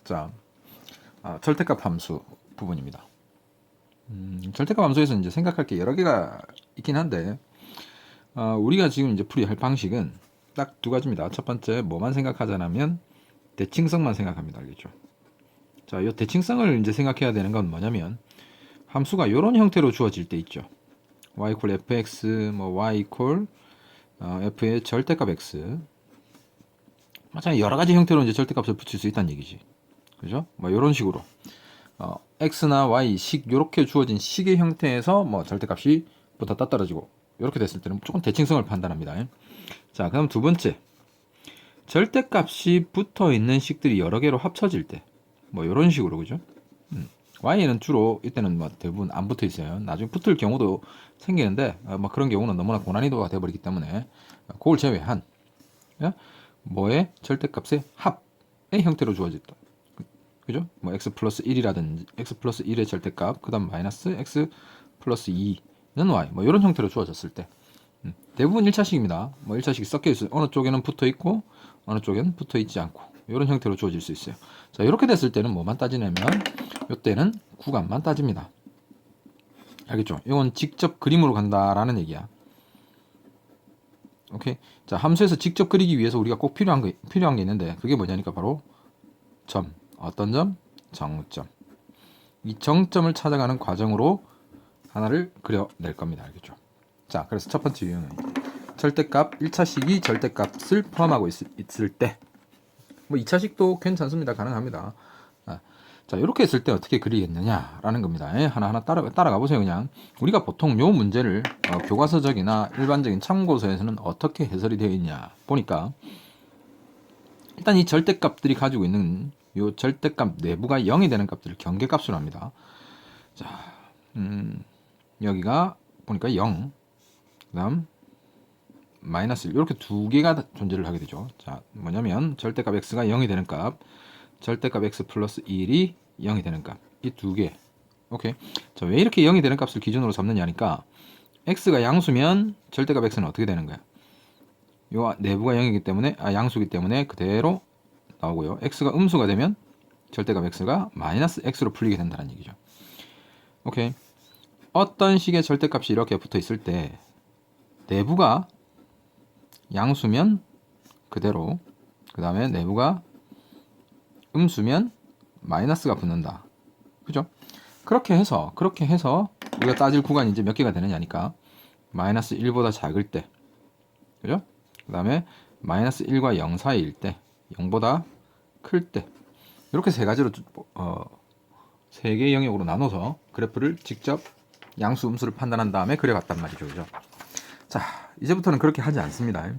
자, 절대값 함수 부분입니다. 절대값 함수에서 이제 생각할 게 여러 개가 있긴 한데, 우리가 지금 이제 풀이할 방식은 딱 두 가지입니다. 첫 번째, 뭐만 생각하자면 대칭성만 생각합니다. 알겠죠? 자, 이 대칭성을 이제 생각해야 되는 건 뭐냐면, 함수가 이런 형태로 주어질 때 있죠. y equal fx, y equal f의 절대값 x. 마찬가지 여러 가지 형태로 이제 절대값을 붙일 수 있다는 얘기지. 그죠? 이런 식으로. x나 y 식 이렇게 주어진 식의 형태에서 절대값이 붙었다 떨어지고 이렇게 됐을 때는 무조건 대칭성을 판단합니다. 자, 그럼 두 번째, 절대값이 붙어 있는 식들이 여러 개로 합쳐질 때 이런 식으로, 그죠? y는 주로 이때는 대부분 안 붙어 있어요. 나중에 붙을 경우도 생기는데 그런 경우는 너무나 고난이도가 되어버리기 때문에 그걸 제외한 뭐의 절대값의 합의 형태로 주어졌다. 그죠? x 플러스 1이라든지 x 플러스 1의 절대값, 그 다음 마이너스 x 플러스 2는 y 이런 형태로 주어졌을 때 대부분 1차식입니다. 1차식이 섞여 있어요. 어느 쪽에는 붙어 있고 어느 쪽에는 붙어 있지 않고 이런 형태로 주어질 수 있어요. 자, 이렇게 됐을 때는 뭐만 따지냐면 이때는 구간만 따집니다. 알겠죠? 이건 직접 그림으로 간다라는 얘기야. 오케이. 자, 함수에서 직접 그리기 위해서 우리가 꼭 필요한 게 있는데 그게 뭐냐니까 바로 점. 어떤 점? 정점. 이 정점을 찾아가는 과정으로 하나를 그려낼 겁니다. 알겠죠? 자, 그래서 첫 번째 유형은 절대값 1차식이 절대값을 포함하고 있을 때 2차식도 괜찮습니다. 가능합니다. 자, 이렇게 했을 때 어떻게 그리겠느냐라는 겁니다. 하나하나 따라가 보세요. 그냥 우리가 보통 요 문제를 교과서적이나 일반적인 참고서에서는 어떻게 해설이 되어 있냐 보니까 일단 이 절대값들이 가지고 있는 요 절대값 내부가 0이 되는 값들을 경계값으로 합니다. 자, 여기가 보니까 0, 그 다음 마이너스 1 이렇게 두 개가 존재를 하게 되죠. 자, 뭐냐면 절대값 x가 0이 되는 값, 절대값 x 플러스 1이 0이 되는 값, 이 두 개. 오케이. 자, 왜 이렇게 0이 되는 값을 기준으로 삼느냐니까 x가 양수면 절대값 x는 어떻게 되는 거야? 요 내부가 0이기 때문에 양수기 때문에 그대로 나오고요. x가 음수가 되면 절대값 x가 마이너스 x로 풀리게 된다는 얘기죠. 오케이. 어떤 식의 절대값이 이렇게 붙어 있을 때 내부가 양수면 그대로, 그 다음에 내부가 음수면 마이너스가 붙는다. 그죠? 그렇게 해서 우리가 따질 구간이 이제 몇 개가 되느냐니까 마이너스 1보다 작을 때, 그죠? 그 다음에 마이너스 1과 0 사이일 때, 0보다 클 때, 이렇게 세 가지로 세 개의 영역으로 나눠서 그래프를 직접 양수 음수를 판단한 다음에 그려갔단 말이죠. 그죠? 자, 이제부터는 그렇게 하지 않습니다.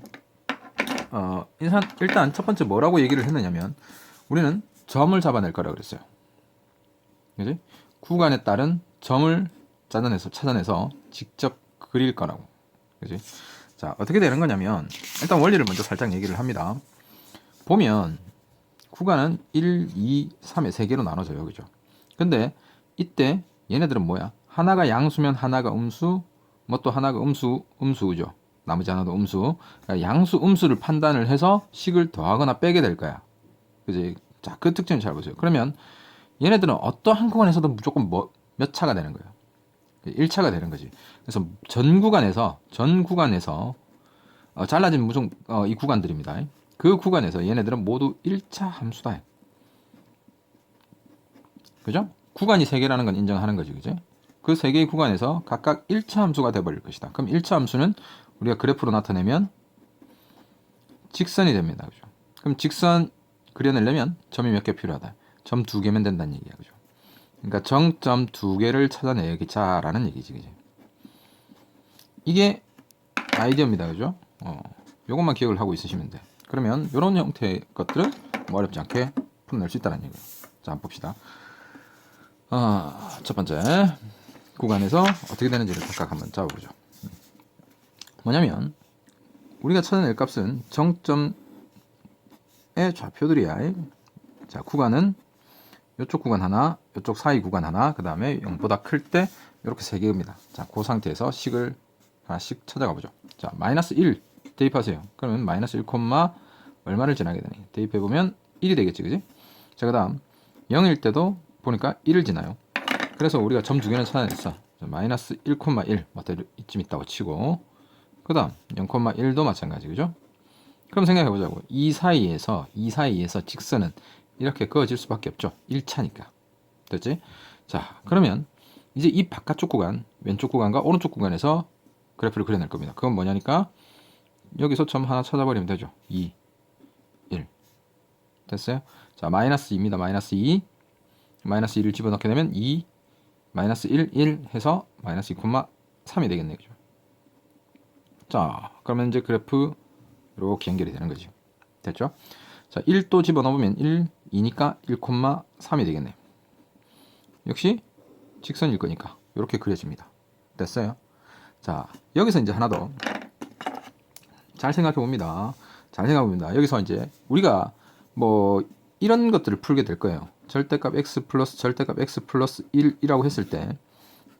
일단 첫 번째 뭐라고 얘기를 했느냐면 우리는 점을 잡아낼 거라고 그랬어요. 그지? 구간에 따른 점을 찾아내서 직접 그릴 거라고. 그지? 자, 어떻게 되는 거냐면 일단 원리를 먼저 살짝 얘기를 합니다. 보면 구간은 1, 2, 3의 세 개로 나눠져요. 그죠? 근데 이때 얘네들은 뭐야? 하나가 양수면 하나가 음수, 또 하나가 음수죠. 나머지 하나도 음수. 그러니까 양수, 음수를 판단을 해서 식을 더하거나 빼게 될 거야. 그지? 자, 그 특징을 잘 보세요. 그러면 얘네들은 어떠한 구간에서도 무조건 몇 차가 되는 거예요. 1차가 되는 거지. 그래서 전 구간에서 잘라진 이 구간들입니다. 그 구간에서 얘네들은 모두 1차 함수다. 그죠? 구간이 3개라는 건 인정하는 거지. 그죠? 그 3개의 구간에서 각각 1차 함수가 돼버릴 것이다. 그럼 1차 함수는 우리가 그래프로 나타내면 직선이 됩니다. 그죠? 그럼 직선 그려내려면 점이 몇 개 필요하다. 점 2개면 된다는 얘기야. 그죠? 그러니까 정점 2개를 찾아내기자라는 얘기지. 그죠? 이게 아이디어입니다. 그죠? 요것만 기억을 하고 있으시면 돼. 그러면 이런 형태의 것들을 어렵지 않게 풀어낼 수 있다는 얘기예요. 자, 한번 봅시다. 첫 번째 구간에서 어떻게 되는지를 각각 한번 잡아보죠. 뭐냐면 우리가 찾아낼 값은 정점의 좌표들이야. 자, 구간은 이쪽 구간 하나, 이쪽 사이 구간 하나, 그 다음에 0보다 클 때 이렇게 세 개입니다. 자, 그 상태에서 식을 하나씩 찾아가 보죠. 자, 마이너스 1 대입하세요. 그러면 마이너스 1, 얼마를 지나게 되니? 대입해보면 1이 되겠지, 그지? 자, 그 다음 0일 때도 보니까 1을 지나요. 그래서 우리가 점 두 개는 찾아냈어. 마이너스 1,1 이쯤 있다고 치고, 그 다음 0,1도 마찬가지, 그죠? 그럼 생각해 보자고. 이 사이에서 직선은 이렇게 그어질 수밖에 없죠. 1차니까. 됐지? 자, 그러면 이제 이 바깥쪽 구간, 왼쪽 구간과 오른쪽 구간에서 그래프를 그려낼 겁니다. 그건 뭐냐니까 여기서 점 하나 찾아버리면 되죠. 2, 1. 됐어요? 자, 마이너스 2입니다. 마이너스 2. 마이너스 2를 집어넣게 되면 2, 마이너스 1, 1 해서 마이너스 2,3이 되겠네요. 그죠? 자, 그러면 이제 그래프 이렇게 연결이 되는 거죠. 됐죠? 자, 1도 집어넣으면 1, 2니까 1,3이 되겠네요. 역시 직선일 거니까 이렇게 그려집니다. 됐어요? 자, 여기서 이제 하나 더 잘 생각해 봅니다. 잘 생각해 봅니다. 여기서 이제 우리가 뭐 이런 것들을 풀게 될 거예요. 절대값 x 플러스 절대값 x 플러스 1이라고 했을 때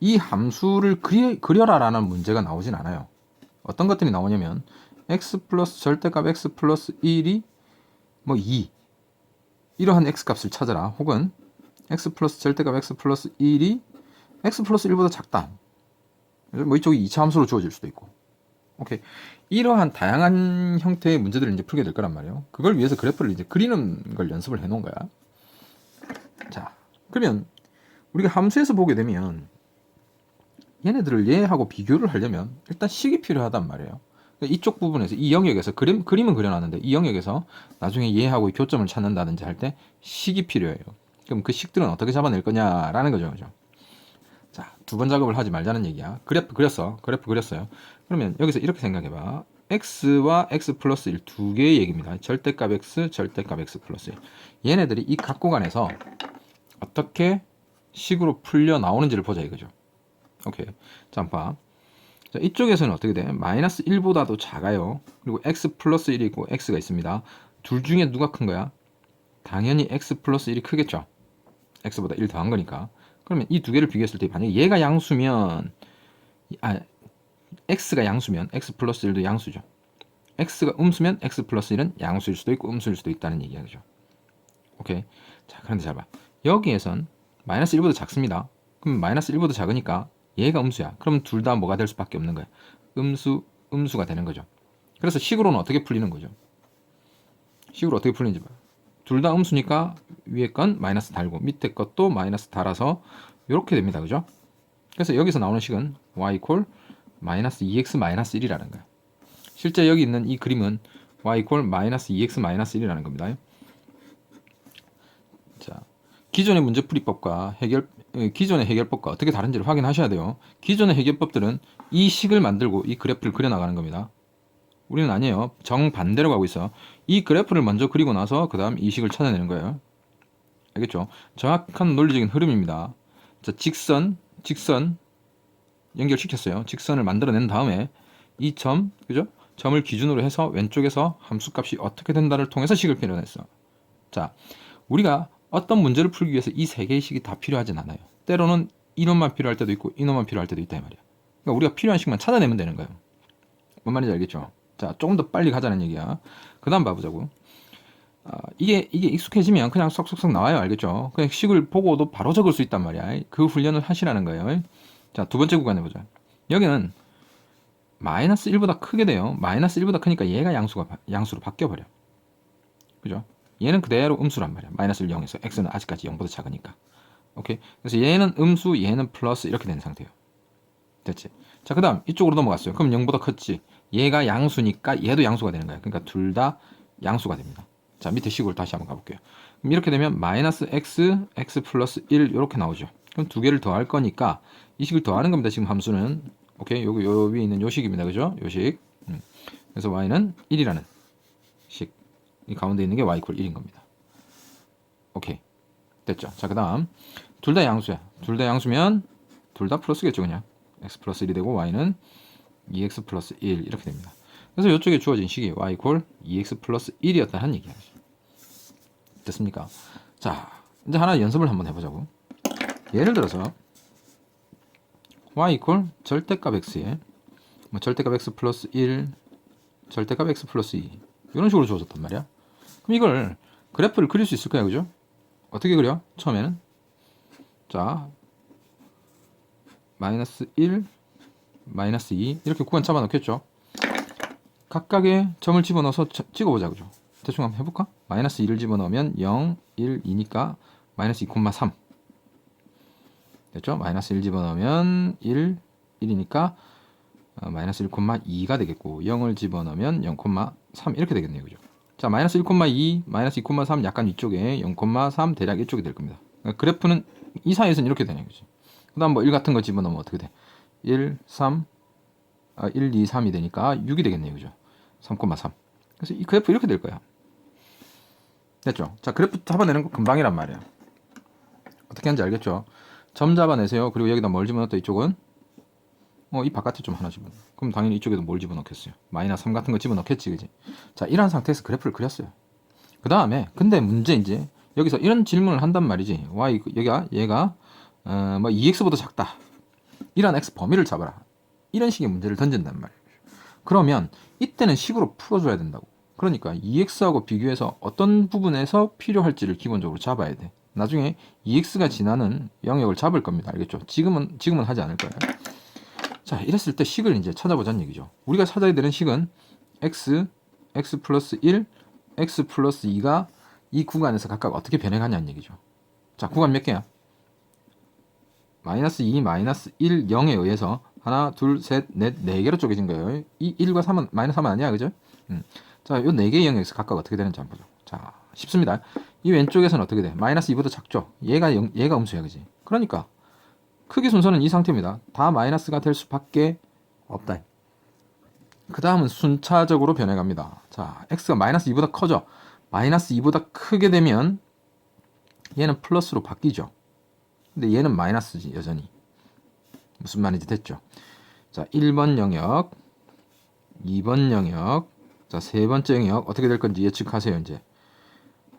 이 함수를 그려라라는 문제가 나오진 않아요. 어떤 것들이 나오냐면 x 플러스 절대값 x 플러스 1이 뭐 2 이러한 x 값을 찾아라, 혹은 x 플러스 절대값 x 플러스 1이 x 플러스 1보다 작다, 뭐 이쪽이 2차 함수로 주어질 수도 있고. 오케이. 이러한 다양한 형태의 문제들을 이제 풀게 될 거란 말이에요. 그걸 위해서 그래프를 이제 그리는 걸 연습을 해 놓은 거야. 자, 그러면 우리가 함수에서 보게 되면 얘네들을 얘하고 비교를 하려면 일단 식이 필요하단 말이에요. 그러니까 이쪽 부분에서 이 영역에서 그림은 그려놨는데 이 영역에서 나중에 얘하고 교점을 찾는다든지 할 때 식이 필요해요. 그럼 그 식들은 어떻게 잡아낼 거냐라는 거죠. 그죠? 자, 두 번 작업을 하지 말자는 얘기야. 그래프 그렸어요. 그러면 여기서 이렇게 생각해봐. x와 x 플러스 1 두 개의 얘기입니다. 절대값 x, 절대값 x 플러스 1. 얘네들이 이 각 구간에서 어떻게 식으로 풀려 나오는지를 보자 이거죠. 오케이. 자, 한번 봐. 자, 이쪽에서는 어떻게 돼? 마이너스 1보다도 작아요. 그리고 x 플러스 1이 있고 x가 있습니다. 둘 중에 누가 큰 거야? 당연히 x 플러스 1이 크겠죠. x보다 1 더한 거니까. 그러면 이 두 개를 비교했을 때 만약에 얘가 양수면, x가 양수면 x 플러스 1도 양수죠. x가 음수면 x 플러스 1은 양수일 수도 있고 음수일 수도 있다는 얘기야. 그죠? 오케이. 자, 그런데 잘 봐. 여기에선 마이너스 1보다 작습니다. 그럼 마이너스 1보다 작으니까 얘가 음수야. 그럼 둘 다 뭐가 될 수밖에 없는 거야. 음수가 되는 거죠. 그래서 식으로는 어떻게 풀리는 거죠? 식으로 어떻게 풀리는지 봐요. 둘 다 음수니까 위에 건 마이너스 달고 밑에 것도 마이너스 달아서 이렇게 됩니다. 그죠? 그래서 여기서 나오는 식은 y 이퀄 마이너스 2x 마이너스 1이라는 거야. 실제 여기 있는 이 그림은 y 이퀄 마이너스 2x 마이너스 1이라는 겁니다. 자, 기존의 문제풀이법과 기존의 해결법과 어떻게 다른지를 확인하셔야 돼요. 기존의 해결법들은 이 식을 만들고 이 그래프를 그려나가는 겁니다. 우리는 아니에요. 정반대로 가고 있어. 이 그래프를 먼저 그리고 나서 그 다음 이 식을 찾아내는 거예요. 알겠죠? 정확한 논리적인 흐름입니다. 자, 직선 연결시켰어요. 직선을 만들어낸 다음에 이 점, 그죠? 점을 기준으로 해서 왼쪽에서 함수값이 어떻게 된다를 통해서 식을 표현했어. 자, 우리가 어떤 문제를 풀기 위해서 이 세 개의 식이 다 필요하진 않아요. 때로는 이놈만 필요할 때도 있고 이놈만 필요할 때도 있다 이 말이야. 그러니까 우리가 필요한 식만 찾아내면 되는 거예요. 뭔 말인지 알겠죠? 자, 조금 더 빨리 가자는 얘기야. 그 다음 봐보자고. 이게 익숙해지면 그냥 쏙쏙쏙 나와요. 알겠죠? 그냥 식을 보고도 바로 적을 수 있단 말이야. 그 훈련을 하시라는 거예요. 자, 두 번째 구간 해보자. 여기는 마이너스 1보다 크게 돼요. 마이너스 1보다 크니까 얘가 양수로 바뀌어버려. 그죠? 얘는 그대로 음수란 말이야. 마이너스 1, 0에서 x는 아직까지 0보다 작으니까. 오케이? 그래서 얘는 음수, 얘는 플러스 이렇게 된 상태예요. 됐지? 자, 그 다음 이쪽으로 넘어갔어요. 그럼 0보다 컸지. 얘가 양수니까 얘도 양수가 되는 거야. 그러니까 둘 다 양수가 됩니다. 자, 밑에 식으로 다시 한번 가볼게요. 그럼 이렇게 되면 마이너스 x, x 플러스 1 이렇게 나오죠. 그럼 두 개를 더할 거니까 이 식을 더하는 겁니다. 지금 함수는. 오케이? 여기 요 위에 있는 요 식입니다. 그죠? 요 식. 그래서 y는 1이라는 식. 이 가운데 있는 게 y 이퀄 1인 겁니다. 오케이. 됐죠? 자, 그 다음 둘 다 양수야. 둘 다 양수면 둘 다 플러스겠죠. 그냥 x 플러스 1이 되고 y는 2x 플러스 1 이렇게 됩니다. 그래서 이쪽에 주어진 식이 y 이퀄 2x 플러스 1이었다는 얘기야. 됐습니까? 자, 이제 하나 연습을 한번 해보자고. 예를 들어서 y 이퀄 절대값 x에 뭐 절대값 x 플러스 1, 절대값 x 플러스 2 이런 식으로 주어졌단 말이야. 그럼 이걸 그래프를 그릴 수 있을까요? 그죠? 어떻게 그려? 처음에는 자 마이너스 1, 마이너스 2 이렇게 구간 잡아놓겠죠. 각각의 점을 집어넣어서 찍어보자. 그죠? 대충 한번 해볼까? 마이너스 2를 집어넣으면 0, 1, 2니까 마이너스 2,3 됐죠? 마이너스 1 집어넣으면 1, 1이니까 마이너스 1,2가 되겠고 0을 집어넣으면 0,3 이렇게 되겠네요. 그죠? 자, 마이너스 1,2, 마이너스 2,3 약간 위쪽에 0,3 대략 이쪽이 될 겁니다. 그러니까 그래프는 이 사이에서는 이렇게 되네요. 그죠? 그 다음 뭐 1 같은 거 집어넣으면 어떻게 돼? 1, 3, 1, 2, 3이 되니까 6이 되겠네요. 그죠? 3,3. 그래서 이 그래프 이렇게 될 거야. 됐죠? 자, 그래프 잡아내는 거 금방이란 말이에요. 어떻게 하는지 알겠죠? 점 잡아내세요. 그리고 여기다 뭘 집어넣었다 이쪽은? 이 바깥에 좀 하나 집어넣어. 그럼 당연히 이쪽에도 뭘 집어넣겠어요? 마이너스 3 같은 거 집어넣겠지, 그지? 자, 이런 상태에서 그래프를 그렸어요. 그 다음에, 근데 문제 이제, 여기서 이런 질문을 한단 말이지. y, 얘가, 뭐 2x보다 작다. 이런 x 범위를 잡아라. 이런 식의 문제를 던진단 말이에요. 그러면, 이때는 식으로 풀어줘야 된다고. 그러니까 2x하고 비교해서 어떤 부분에서 필요할지를 기본적으로 잡아야 돼. 나중에 2x가 지나는 영역을 잡을 겁니다. 알겠죠? 지금은 하지 않을 거예요. 자, 이랬을 때 식을 이제 찾아보자는 얘기죠. 우리가 찾아야 되는 식은 x 플러스 1, x 플러스 2가 이 구간에서 각각 어떻게 변해가냐는 얘기죠. 자, 구간 몇 개야? 마이너스 2, 마이너스 1, 0에 의해서 하나, 둘, 셋, 넷, 네 개로 쪼개진 거예요. 이 1과 3은 마이너스 3은 아니야, 그죠? 자, 요 네 개의 영역에서 각각 어떻게 되는지 한번 보죠. 자, 쉽습니다. 이 왼쪽에서는 어떻게 돼? 마이너스 2보다 작죠? 얘가 음수야, 그지? 그러니까 크기 순서는 이 상태입니다. 다 마이너스가 될 수밖에 없다. 그 다음은 순차적으로 변해갑니다. 자, x가 마이너스 2보다 커져. 마이너스 2보다 크게 되면 얘는 플러스로 바뀌죠. 근데 얘는 마이너스지, 여전히. 무슨 말인지 됐죠? 자, 1번 영역, 2번 영역, 자, 세 번째 영역 어떻게 될 건지 예측하세요, 이제.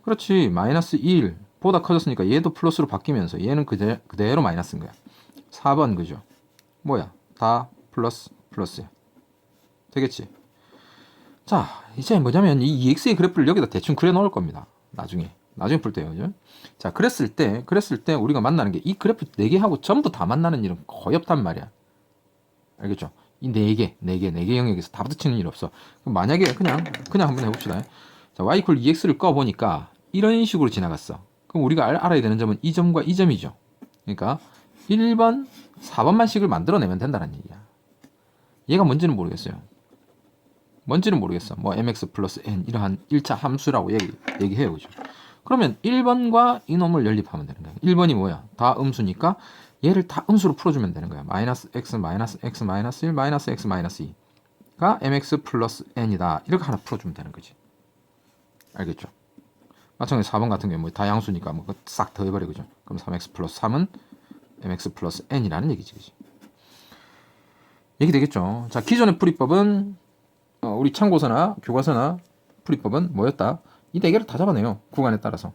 그렇지, 마이너스 1보다 커졌으니까 얘도 플러스로 바뀌면서 얘는 그대로 마이너스인 거야. 4번 그죠? 뭐야? 다 플러스야. 되겠지? 자, 이제 뭐냐면 이 EX의 그래프를 여기다 대충 그려 놓을 겁니다. 나중에 풀 때요. 그죠? 자, 그랬을 때 우리가 만나는 게 이 그래프 4개하고 전부 다 만나는 일은 거의 없단 말이야. 알겠죠? 이 4개 영역에서 다 부딪히는 일 없어. 그럼 만약에 그냥 한번 해봅시다. 자, y 이퀄 2x를 꺼보니까 이런 식으로 지나갔어. 그럼 우리가 알아야 되는 점은 이 점과 이 점이죠. 그러니까 1번, 4번만 식을 만들어내면 된다는 얘기야. 얘가 뭔지는 모르겠어요. 뭐 mx 플러스 n 이러한 1차 함수라고 얘기해요. 그죠? 그러면 1번과 이놈을 연립하면 되는 거야. 1번이 뭐야? 다 음수니까 얘를 다 음수로 풀어주면 되는 거야. 마이너스 x 마이너스 x 마이너스 1 마이너스 x 마이너스 2가 mx 플러스 n이다. 이렇게 하나 풀어주면 되는 거지. 알겠죠? 마찬가지로 4번 같은 경우에 뭐 다 양수니까 뭐 싹 더해버려. 그죠? 그럼 3x 플러스 3은 mx 플러스 n이라는 얘기지. 그치? 얘기 되겠죠? 자, 기존의 풀이법은 우리 참고서나 교과서나 풀이법은 뭐였다? 이 4개를 다 잡아내요. 구간에 따라서.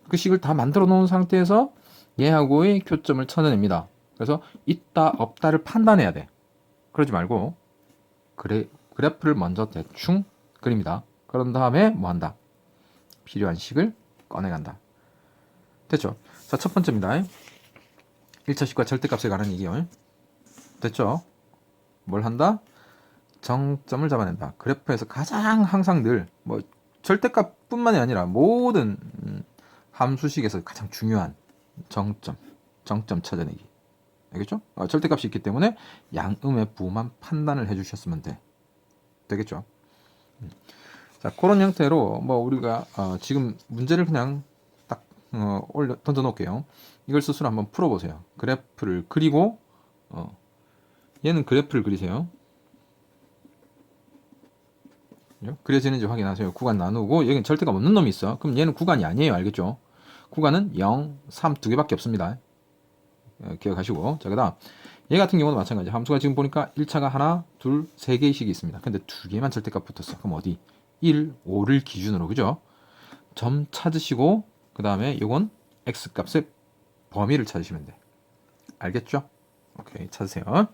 그 식을 다 만들어 놓은 상태에서 얘하고의 교점을 찾아냅니다. 그래서 있다 없다를 판단해야 돼. 그러지 말고 그래프를 먼저 대충 그립니다. 그런 다음에 뭐 한다? 필요한 식을 꺼내간다. 됐죠? 자, 첫 번째입니다. 1차 식과 절대값에 관한 얘기요. 됐죠? 뭘 한다? 정점을 잡아낸다. 그래프에서 가장 항상 늘 뭐 절대값뿐만이 아니라 모든 함수식에서 가장 중요한 정점 찾아내기. 알겠죠? 절대값이 있기 때문에 양음의 부호만 판단을 해주셨으면 되겠죠? 자, 그런 형태로 뭐 우리가 지금 문제를 그냥 딱 던져 놓을게요. 이걸 스스로 한번 풀어보세요. 그래프를 그리고 얘는 그래프를 그리세요. 그려지는지 확인하세요. 구간 나누고 여기는 절대가 없는 놈이 있어. 그럼 얘는 구간이 아니에요. 알겠죠? 구간은 0, 3 두 개밖에 없습니다. 기억하시고. 자, 그 다음 얘 같은 경우도 마찬가지. 함수가 지금 보니까 1차가 하나, 둘, 세 개의 식이 있습니다. 근데 두 개만 절대값 붙었어. 그럼 어디? 1, 5를 기준으로. 그죠? 점 찾으시고 그 다음에 요건 x값의 범위를 찾으시면 돼. 알겠죠? 오케이, 찾으세요.